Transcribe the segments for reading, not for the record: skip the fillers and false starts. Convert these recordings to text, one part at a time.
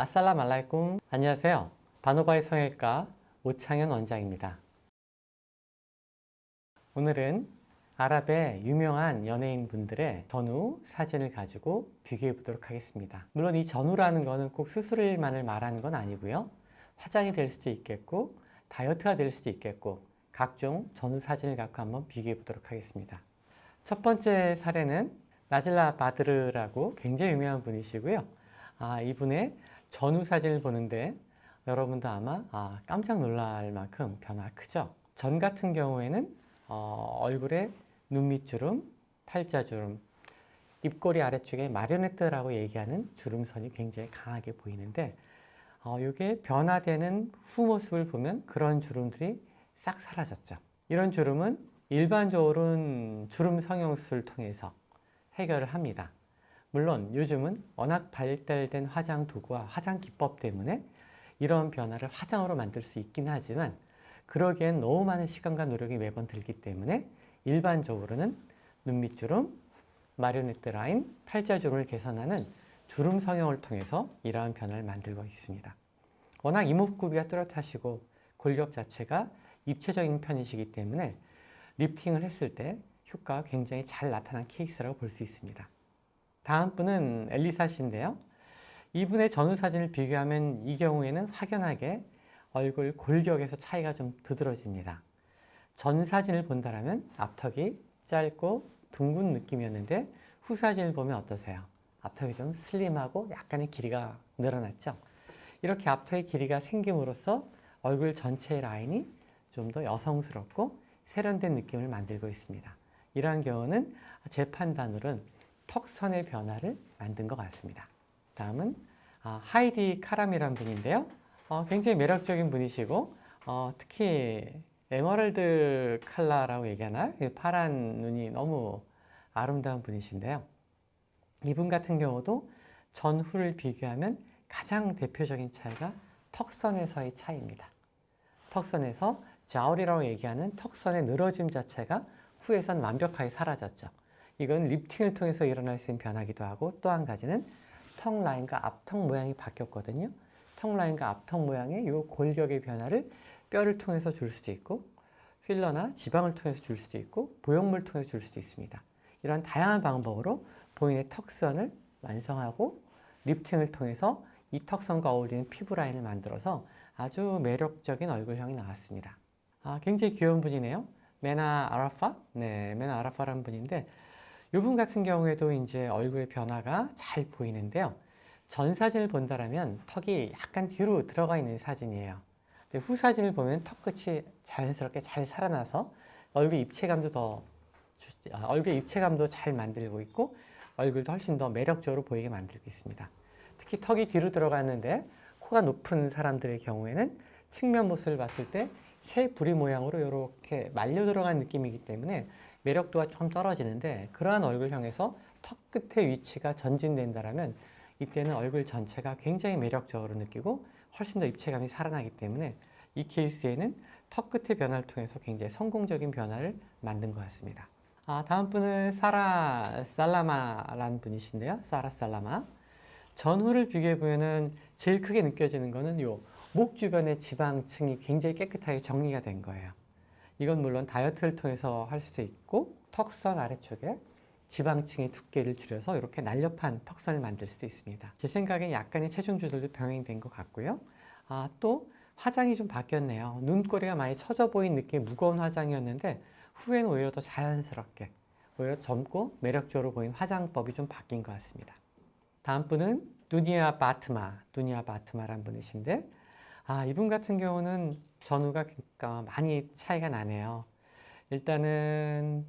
아살라말라이쿰. 안녕하세요. 바노바의 성형외과 오창현 원장입니다. 오늘은 아랍의 유명한 연예인 분들의 전후 사진을 가지고 비교해 보도록 하겠습니다. 물론 이 전후라는 거는 꼭 수술만을 말하는 건 아니고요. 화장이 될 수도 있겠고 다이어트가 될 수도 있겠고 각종 전후 사진을 갖고 한번 비교해 보도록 하겠습니다. 첫 번째 사례는 나질라 바드르라고 굉장히 유명한 분이시고요. 이분의 전후 사진을 보는데 여러분도 아마 깜짝 놀랄 만큼 변화가 크죠. 전 같은 경우에는 얼굴에 눈 밑주름, 팔자주름, 입꼬리 아래쪽에 마리오네트라고 얘기하는 주름선이 굉장히 강하게 보이는데 이게 변화되는 후 모습을 보면 그런 주름들이 싹 사라졌죠. 이런 주름은 일반적으로는 주름 성형수술을 통해서 해결을 합니다. 물론 요즘은 워낙 발달된 화장 도구와 화장 기법 때문에 이런 변화를 화장으로 만들 수 있긴 하지만 그러기엔 너무 많은 시간과 노력이 매번 들기 때문에 일반적으로는 눈밑주름, 마리오네트 라인, 팔자주름을 개선하는 주름 성형을 통해서 이러한 변화를 만들고 있습니다. 워낙 이목구비가 뚜렷하시고 골격 자체가 입체적인 편이시기 때문에 리프팅을 했을 때 효과가 굉장히 잘 나타난 케이스라고 볼 수 있습니다. 다음 분은 엘리사 씨인데요. 이분의 전후 사진을 비교하면 이 경우에는 확연하게 얼굴 골격에서 차이가 좀 두드러집니다. 전 사진을 본다면 앞턱이 짧고 둥근 느낌이었는데 후 사진을 보면 어떠세요? 앞턱이 좀 슬림하고 약간의 길이가 늘어났죠? 이렇게 앞턱의 길이가 생김으로써 얼굴 전체의 라인이 좀 더 여성스럽고 세련된 느낌을 만들고 있습니다. 이러한 경우는 제 판단으로는 턱선의 변화를 만든 것 같습니다. 다음은 하이디 카람이라는 분인데요. 굉장히 매력적인 분이시고 특히 에메랄드 컬러라고 얘기하나? 파란 눈이 너무 아름다운 분이신데요. 이분 같은 경우도 전후를 비교하면 가장 대표적인 차이가 턱선에서의 차이입니다. 턱선에서 자울이라고 얘기하는 턱선의 늘어짐 자체가 후에선 완벽하게 사라졌죠. 이건 리프팅을 통해서 일어날 수 있는 변화기도 하고 또 한 가지는 턱 라인과 앞턱 모양이 바뀌었거든요. 턱 라인과 앞턱 모양의 이 골격의 변화를 뼈를 통해서 줄 수도 있고 필러나 지방을 통해서 줄 수도 있고 보형물을 통해서 줄 수도 있습니다. 이런 다양한 방법으로 본인의 턱선을 완성하고 리프팅을 통해서 이 턱선과 어울리는 피부 라인을 만들어서 아주 매력적인 얼굴형이 나왔습니다. 굉장히 귀여운 분이네요. 메나 아라파? 네, 메나 아라파라는 분인데 이분 같은 경우에도 이제 얼굴의 변화가 잘 보이는데요. 전 사진을 본다면 턱이 약간 뒤로 들어가 있는 사진이에요. 근데 후 사진을 보면 턱 끝이 자연스럽게 잘 살아나서 얼굴 입체감도 얼굴 입체감도 잘 만들고 있고 얼굴도 훨씬 더 매력적으로 보이게 만들고 있습니다. 특히 턱이 뒤로 들어갔는데 코가 높은 사람들의 경우에는 측면 모습을 봤을 때 새 부리 모양으로 이렇게 말려 들어간 느낌이기 때문에 매력도가 좀 떨어지는데 그러한 얼굴형에서 턱 끝의 위치가 전진된다면 이때는 얼굴 전체가 굉장히 매력적으로 느끼고 훨씬 더 입체감이 살아나기 때문에 이 케이스에는 턱 끝의 변화를 통해서 굉장히 성공적인 변화를 만든 것 같습니다. 다음 분은 사라 살라마라는 분이신데요. 사라 살라마. 전후를 비교해 보면은 제일 크게 느껴지는 거는 목 주변의 지방층이 굉장히 깨끗하게 정리가 된 거예요. 이건 물론 다이어트를 통해서 할 수도 있고 턱선 아래쪽에 지방층의 두께를 줄여서 이렇게 날렵한 턱선을 만들 수도 있습니다. 제 생각엔 약간의 체중 조절도 병행된 것 같고요. 또 화장이 좀 바뀌었네요. 눈꼬리가 많이 처져 보인 느낌의 무거운 화장이었는데 후에는 오히려 더 자연스럽게 오히려 젊고 매력적으로 보이는 화장법이 좀 바뀐 것 같습니다. 다음 분은 두니아 바트마라는 분이신데 이분 같은 경우는 전후가 많이 차이가 나네요. 일단은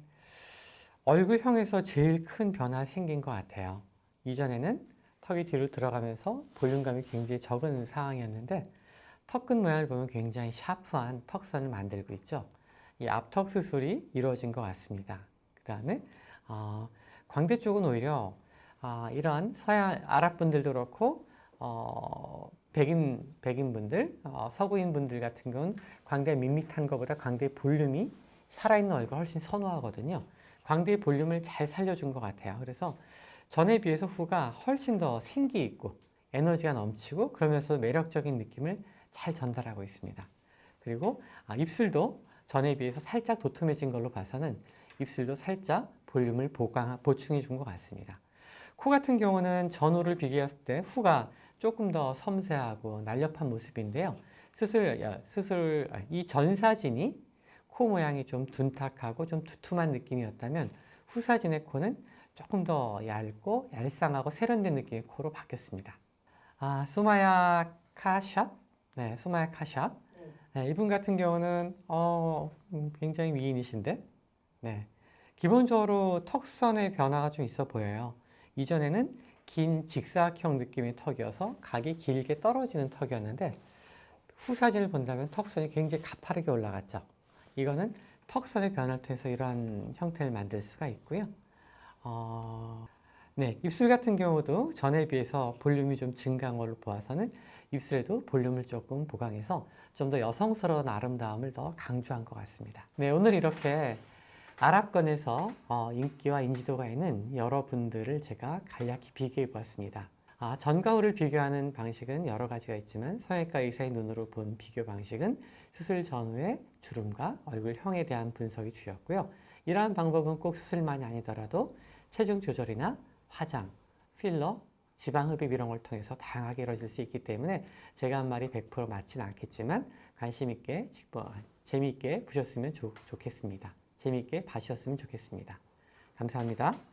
얼굴형에서 제일 큰 변화 생긴 것 같아요. 이전에는 턱이 뒤로 들어가면서 볼륨감이 굉장히 적은 상황이었는데 턱끝 모양을 보면 굉장히 샤프한 턱선을 만들고 있죠. 이 앞턱 수술이 이루어진 것 같습니다. 그 다음에 광대 쪽은 오히려 이러한 서양 아랍 분들도 그렇고 백인 분들, 서구인 분들 같은 경우는 광대 밋밋한 것보다 광대 볼륨이 살아있는 얼굴 훨씬 선호하거든요. 광대의 볼륨을 잘 살려준 것 같아요. 그래서 전에 비해서 후가 훨씬 더 생기 있고 에너지가 넘치고 그러면서 매력적인 느낌을 잘 전달하고 있습니다. 그리고 입술도 전에 비해서 살짝 도톰해진 걸로 봐서는 입술도 살짝 볼륨을 보충해 준 것 같습니다. 코 같은 경우는 전후를 비교했을 때 후가 조금 더 섬세하고 날렵한 모습인데요. 이 전 사진이 코 모양이 좀 둔탁하고 좀 두툼한 느낌이었다면 후 사진의 코는 조금 더 얇고 얄쌍하고 세련된 느낌의 코로 바뀌었습니다. 수마야 카샵, 네, 수마야 카샵. 네, 이분 같은 경우는 굉장히 미인이신데, 네, 기본적으로 턱선의 변화가 좀 있어 보여요. 이전에는 긴 직사각형 느낌의 턱이어서 각이 길게 떨어지는 턱이었는데 후 사진을 본다면 턱선이 굉장히 가파르게 올라갔죠. 이거는 턱선의 변화를 통해서 이러한 형태를 만들 수가 있고요. 네, 입술 같은 경우도 전에 비해서 볼륨이 좀 증가한 걸로 보아서는 입술에도 볼륨을 조금 보강해서 좀 더 여성스러운 아름다움을 더 강조한 것 같습니다. 네, 오늘 이렇게 아랍권에서 인기와 인지도가 있는 여러분들을 제가 간략히 비교해 보았습니다. 전과 후를 비교하는 방식은 여러 가지가 있지만 성형외과 의사의 눈으로 본 비교 방식은 수술 전후의 주름과 얼굴형에 대한 분석이 주였고요. 이러한 방법은 꼭 수술만이 아니더라도 체중 조절이나 화장, 필러, 지방 흡입 이런 걸 통해서 다양하게 이루어질 수 있기 때문에 제가 한 말이 100% 맞지는 않겠지만 관심 있게 재미있게 보셨으면 좋겠습니다. 재미있게 봐주셨으면 좋겠습니다. 감사합니다.